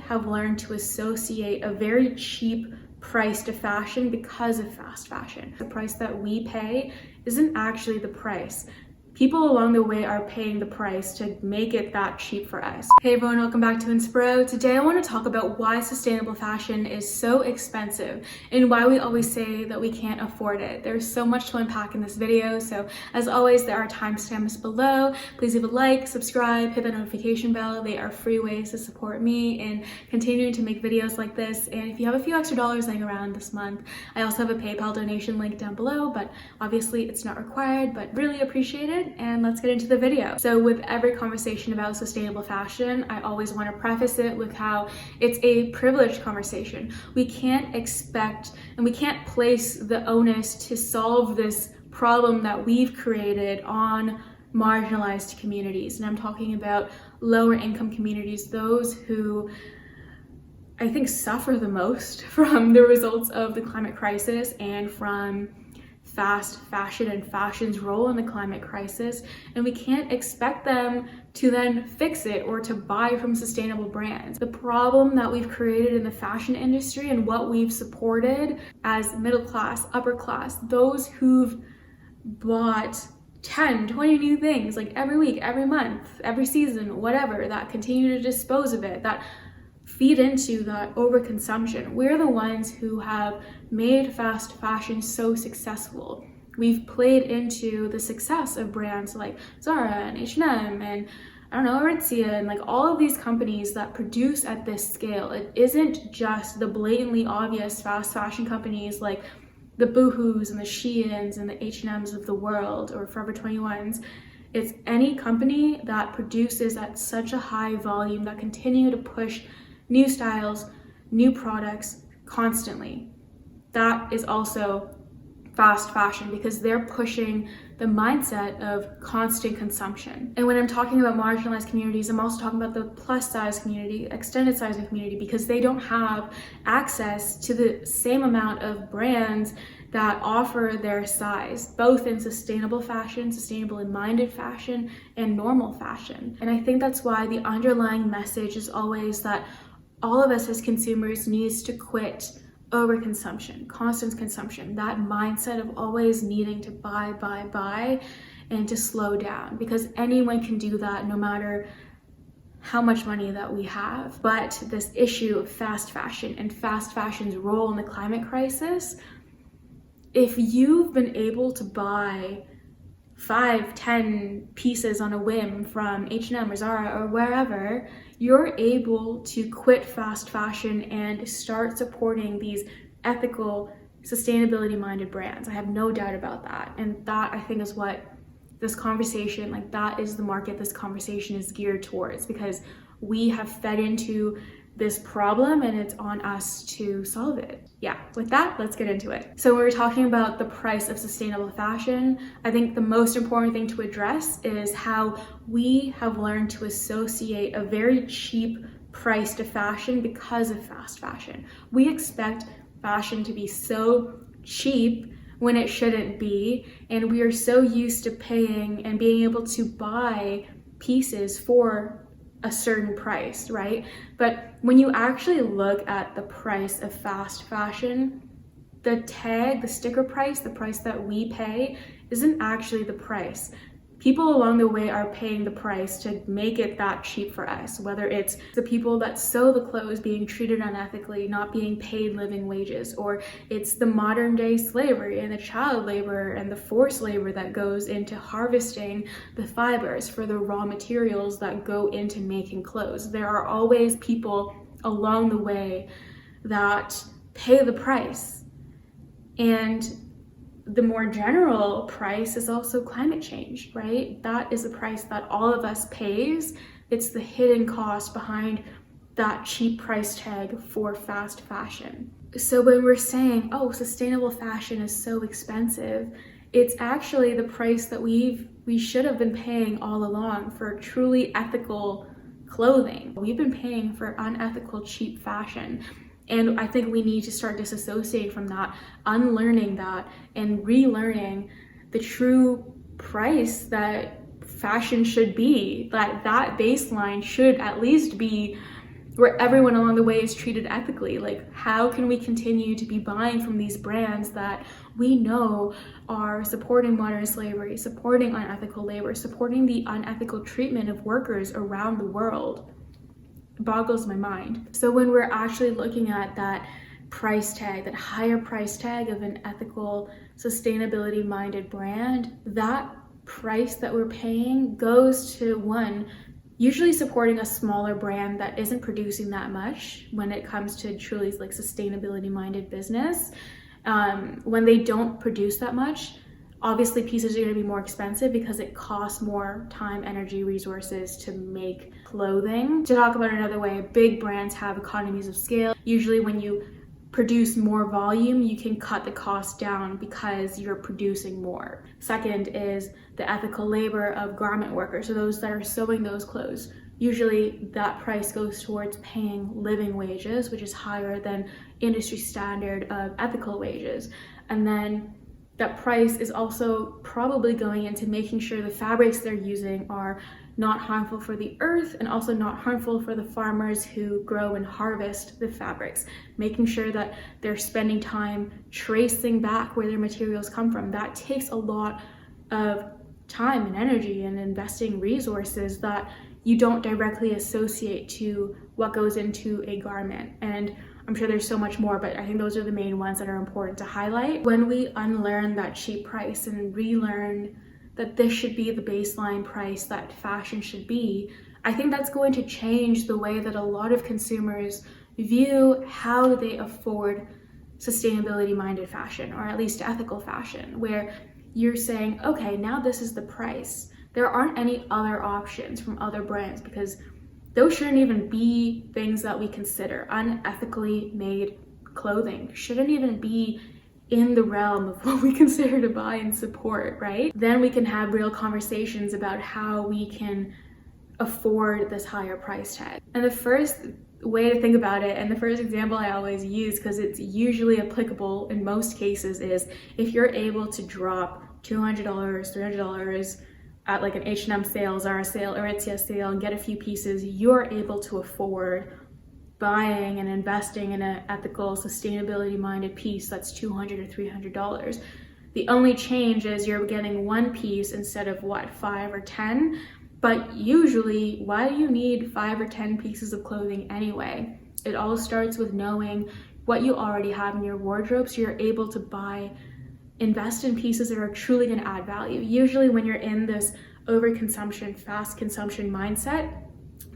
we have learned to associate a very cheap price to fashion because of fast fashion. The price that we pay isn't actually the price. People along the way are paying the price to make it that cheap for us. Hey everyone, welcome back to inspiroue. Today I want to talk about why sustainable fashion is so expensive and why we always say that we can't afford it. There's so much to unpack in this video, so as always there are timestamps below. Please leave a like, subscribe, hit the notification bell. They are free ways to support me in continuing to make videos like this. And if you have a few extra dollars laying around this month, I also have a PayPal donation link down below, but obviously it's not required, but really appreciate it. And let's get into the video. So with every conversation about sustainable fashion, I always want to preface it with how it's a privileged conversation. We can't expect and we can't place the onus to solve this problem that we've created on marginalized communities. And I'm talking about lower income communities, those who I think suffer the most from the results of the climate crisis and from fast fashion and fashion's role in the climate crisis, and we can't expect them to then fix it or to buy from sustainable brands. The problem that we've created in the fashion industry and what we've supported as middle class, upper class, those who've bought 10, 20 new things like every week, every month, every season, whatever, that continue to dispose of it, that feed into that overconsumption. We're the ones who have made fast fashion so successful. We've played into the success of brands like Zara and H&M and I don't know, Aritzia, and like all of these companies that produce at this scale. It isn't just the blatantly obvious fast fashion companies like the Boohoo's and the Sheins and the H&M's of the world or Forever 21's. It's any company that produces at such a high volume that continue to push new styles, new products constantly. That is also fast fashion because they're pushing the mindset of constant consumption. And when I'm talking about marginalized communities, I'm also talking about the plus size community, extended sizing community, because they don't have access to the same amount of brands that offer their size, both in sustainable fashion, sustainably minded fashion, and normal fashion. And I think that's why the underlying message is always that all of us as consumers needs to quit overconsumption, constant consumption, that mindset of always needing to buy, and to slow down, because anyone can do that no matter how much money that we have. But this issue of fast fashion and fast fashion's role in the climate crisis, if you've been able to buy 5, 10 pieces on a whim from H&M or Zara or wherever, you're able to quit fast fashion and start supporting these ethical, sustainability-minded brands. I have no doubt about that. And that, I think, is what this conversation, like that is the market this conversation is geared towards, because we have fed into this problem and it's on us to solve it. Yeah, with that, let's get into it. So when we're talking about the price of sustainable fashion, I think the most important thing to address is how we have learned to associate a very cheap price to fashion because of fast fashion. We expect fashion to be so cheap when it shouldn't be, and we are so used to paying and being able to buy pieces for a certain price, right? But when you actually look at the price of fast fashion, the tag, the sticker price, the price that we pay isn't actually the price. People along the way are paying the price to make it that cheap for us, whether it's the people that sew the clothes being treated unethically, not being paid living wages, or it's the modern day slavery and the child labor and the forced labor that goes into harvesting the fibers for the raw materials that go into making clothes. There are always people along the way that pay the price. And the more general price is also climate change, right? That is the price that all of us pays. It's the hidden cost behind that cheap price tag for fast fashion. So when we're saying, oh, sustainable fashion is so expensive, it's actually the price that we should have been paying all along for truly ethical clothing. We've been paying for unethical, cheap fashion. And I think we need to start disassociating from that, unlearning that, and relearning the true price that fashion should be. That baseline should at least be where everyone along the way is treated ethically. Like, how can we continue to be buying from these brands that we know are supporting modern slavery, supporting unethical labor, supporting the unethical treatment of workers around the world? It boggles my mind. So when we're actually looking at that price tag, that higher price tag of an ethical, sustainability minded brand, that price that we're paying goes to, one, usually supporting a smaller brand that isn't producing that much when it comes to truly like sustainability minded business. When they don't produce that much, obviously pieces are going to be more expensive because it costs more time, energy, resources to make clothing. To talk about it another way, big brands have economies of scale. Usually when you produce more volume, you can cut the cost down because you're producing more. Second is the ethical labor of garment workers, so those that are sewing those clothes. Usually that price goes towards paying living wages, which is higher than industry standard of ethical wages. And then that price is also probably going into making sure the fabrics they're using are not harmful for the earth and also not harmful for the farmers who grow and harvest the fabrics, making sure that they're spending time tracing back where their materials come from. That takes a lot of time and energy and investing resources that you don't directly associate to what goes into a garment. And I'm sure there's so much more, but I think those are the main ones that are important to highlight. When we unlearn that cheap price and relearn that this should be the baseline price that fashion should be, I think that's going to change the way that a lot of consumers view how they afford sustainability minded fashion, or at least ethical fashion, where you're saying, okay, now this is the price. There aren't any other options from other brands, because those shouldn't even be things that we consider. Unethically made clothing shouldn't even be in the realm of what we consider to buy and support, right? Then we can have real conversations about how we can afford this higher price tag. And the first way to think about it, and the first example I always use, because it's usually applicable in most cases, is if you're able to drop $200, $300 at like an H&M sale, Zara sale, Aritzia sale, and get a few pieces, you're able to afford buying and investing in an ethical, sustainability-minded piece that's $200 or $300. The only change is you're getting one piece instead of what, 5 or 10? But usually, why do you need 5 or 10 pieces of clothing anyway? It all starts with knowing what you already have in your wardrobe, so you're able to invest in pieces that are truly going to add value. Usually when you're in this overconsumption, fast consumption mindset,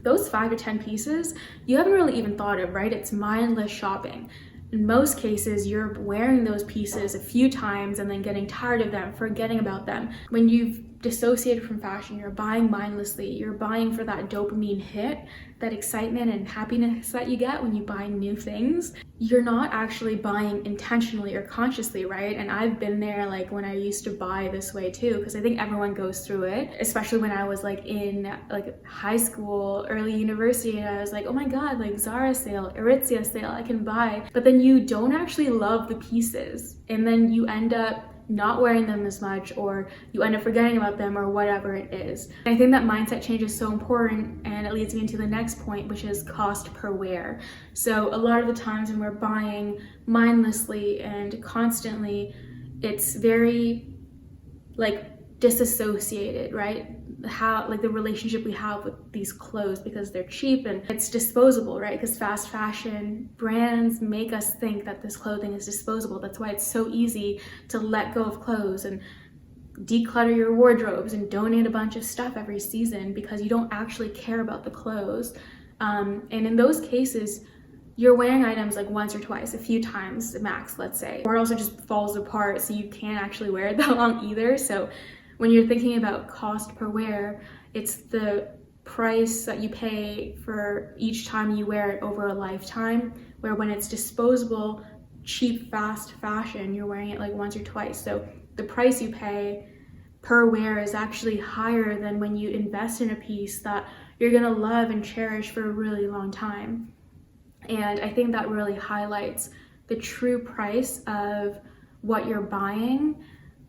those 5 to 10 pieces, you haven't really even thought of, right? It's mindless shopping. In most cases, you're wearing those pieces a few times and then getting tired of them, forgetting about them. When you've dissociated from fashion, you're buying mindlessly. You're buying for that dopamine hit, that excitement and happiness that you get when you buy new things. You're not actually buying intentionally or consciously, right? And I've been there, like when I used to buy this way too, because I think everyone goes through it, especially when I was like in like high school, early university, and I was like, oh my God, like Zara sale, Aritzia sale, I can buy. But then you don't actually love the pieces, and then you end up not wearing them as much, or you end up forgetting about them, or whatever it is. And I think that mindset change is so important, and it leads me into the next point, which is cost per wear. So a lot of the times when we're buying mindlessly and constantly, it's very like disassociated, right? How like the relationship we have with these clothes, because they're cheap and it's disposable, right? Because fast fashion brands make us think that this clothing is disposable. That's why it's so easy to let go of clothes and declutter your wardrobes and donate a bunch of stuff every season, because you don't actually care about the clothes. And in those cases, you're wearing items like once or twice, a few times max, let's say, or it also just falls apart, so you can't actually wear it that long either. So when you're thinking about cost per wear, it's the price that you pay for each time you wear it over a lifetime, where when it's disposable, cheap, fast fashion, you're wearing it like once or twice. So the price you pay per wear is actually higher than when you invest in a piece that you're gonna love and cherish for a really long time. And I think that really highlights the true price of what you're buying,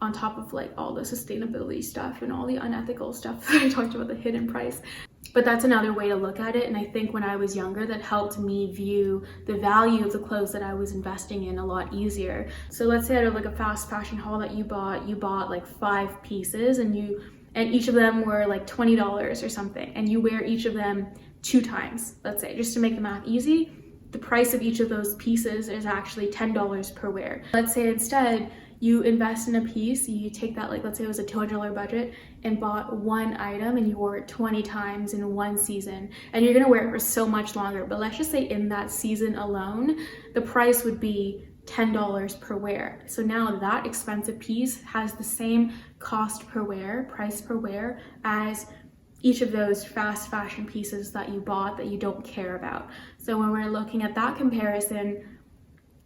on top of like all the sustainability stuff and all the unethical stuff that I talked about, the hidden price. But that's another way to look at it. And I think when I was younger, that helped me view the value of the clothes that I was investing in a lot easier. So let's say out of like a fast fashion haul that you bought like 5 pieces, and each of them were like $20 or something, and you wear each of them 2 times, let's say, just to make the math easy. The price of each of those pieces is actually $10 per wear. Let's say instead you invest in a piece, you take that, like let's say it was a $200 budget, and bought 1 item and you wore it 20 times in 1 season, and you're gonna wear it for so much longer. But let's just say in that season alone, the price would be $10 per wear. So now that expensive piece has the same cost per wear, price per wear, as each of those fast fashion pieces that you bought that you don't care about. So when we're looking at that comparison,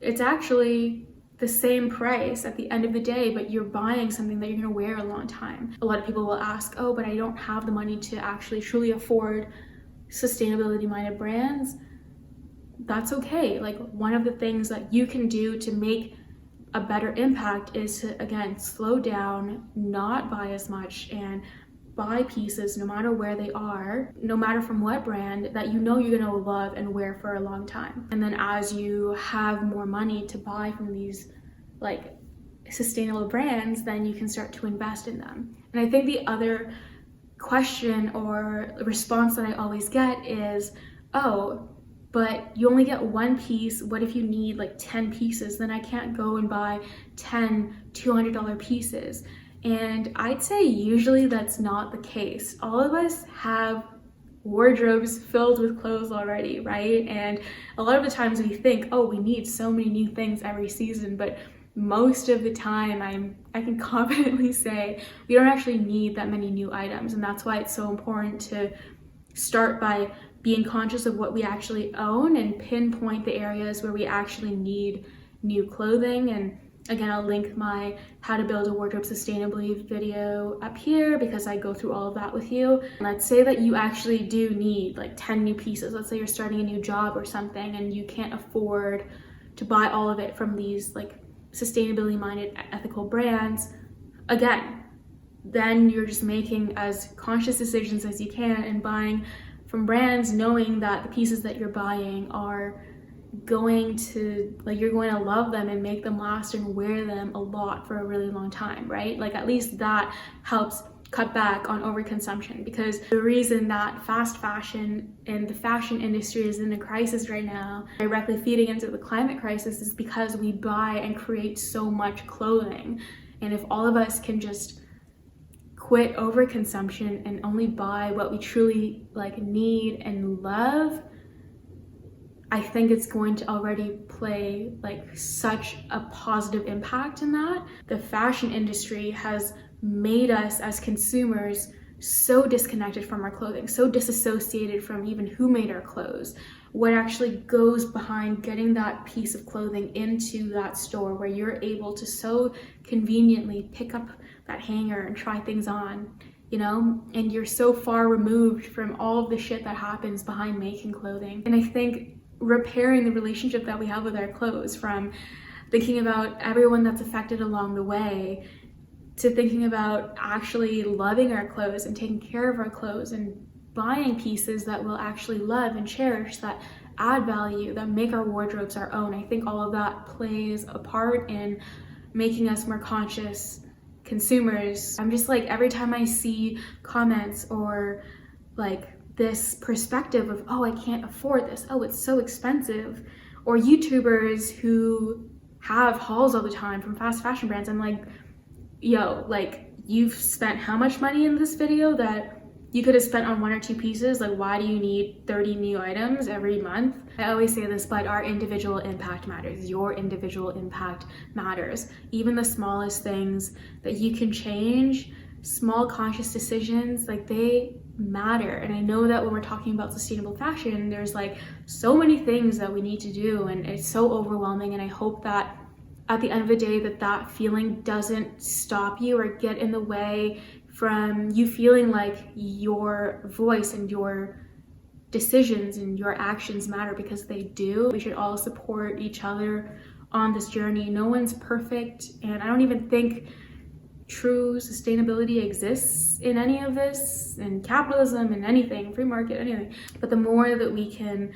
it's actually the same price at the end of the day, but you're buying something that you're gonna wear a long time. A lot of people will ask, oh, but I don't have the money to actually truly afford sustainability minded brands. That's okay. Like, one of the things that you can do to make a better impact is to, again, slow down, not buy as much, and buy pieces no matter where they are, no matter from what brand, that you know you're gonna love and wear for a long time. And then as you have more money to buy from these like sustainable brands, then you can start to invest in them. And I think the other question or response that I always get is, oh, but you only get 1 piece. What if you need like 10 pieces? Then I can't go and buy 10 $200 pieces. And I'd say usually that's not the case. All of us have wardrobes filled with clothes already, right? And a lot of the times we think, oh, we need so many new things every season, but most of the time I can confidently say we don't actually need that many new items. And that's why it's so important to start by being conscious of what we actually own and pinpoint the areas where we actually need new clothing. And again, I'll link my How to Build a Wardrobe Sustainably video up here because I go through all of that with you. Let's say that you actually do need like 10 new pieces. Let's say you're starting a new job or something and you can't afford to buy all of it from these like sustainability minded ethical brands. Again, then you're just making as conscious decisions as you can and buying from brands knowing that the pieces that you're buying are going to, like, you're going to love them and make them last and wear them a lot for a really long time, right? Like, at least that helps cut back on overconsumption, because the reason that fast fashion and the fashion industry is in a crisis right now, directly feeding into the climate crisis, is because we buy and create so much clothing. And if all of us can just quit overconsumption and only buy what we truly like need and love, I think it's going to already play like such a positive impact in that. The fashion industry has made us as consumers so disconnected from our clothing, so disassociated from even who made our clothes, what actually goes behind getting that piece of clothing into that store where you're able to so conveniently pick up that hanger and try things on, you know, and you're so far removed from all of the shit that happens behind making clothing. And I think repairing the relationship that we have with our clothes, from thinking about everyone that's affected along the way to thinking about actually loving our clothes and taking care of our clothes and buying pieces that we'll actually love and cherish, that add value, that make our wardrobes our own. I think all of that plays a part in making us more conscious consumers. I'm just like, every time I see comments or like this perspective of, oh, I can't afford this, oh, it's so expensive, or YouTubers who have hauls all the time from fast fashion brands, I'm like, yo, like, you've spent how much money in this video that you could have spent on 1 or 2 pieces? Like, why do you need 30 new items every month? I always say this, but our individual impact matters. Your individual impact matters. Even the smallest things that you can change, small conscious decisions, like, they matter. And I know that when we're talking about sustainable fashion, there's like so many things that we need to do, and it's so overwhelming. And I hope that at the end of the day, that feeling doesn't stop you or get in the way from you feeling like your voice and your decisions and your actions matter, because they do. We should all support each other on this journey. No one's perfect, and I don't even think true sustainability exists in any of this, in capitalism, in anything, free market, anything. But the more that we can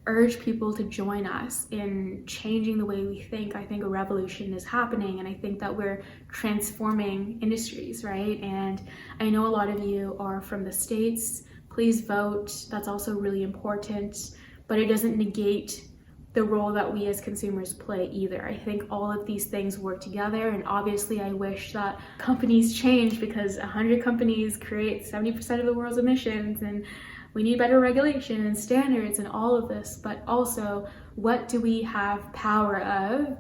urge people to join us in changing the way we think, I think a revolution is happening, and I think that we're transforming industries, right? And I know a lot of you are from the States. Please vote. That's also really important, but it doesn't negate the role that we as consumers play either. I think all of these things work together, and obviously I wish that companies change, because 100 companies create 70% of the world's emissions, and we need better regulation and standards and all of this. But also, what do we have power of?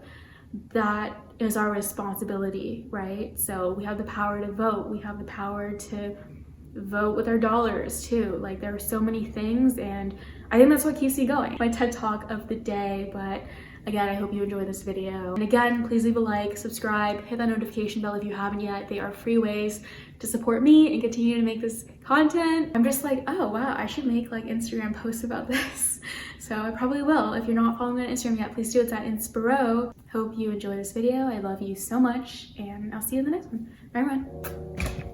That is our responsibility, right? So we have the power to vote. We have the power to vote with our dollars too. Like, there are so many things, and I think that's what keeps me going. My TED Talk of the day, but again, I hope you enjoy this video. And again, please leave a like, subscribe, hit that notification bell if you haven't yet. They are free ways to support me and continue to make this content. I'm just like, oh wow, I should make like Instagram posts about this. So I probably will. If you're not following me on Instagram yet, please do. It's at inspiroue. Hope you enjoy this video. I love you so much, and I'll see you in the next one. Bye everyone.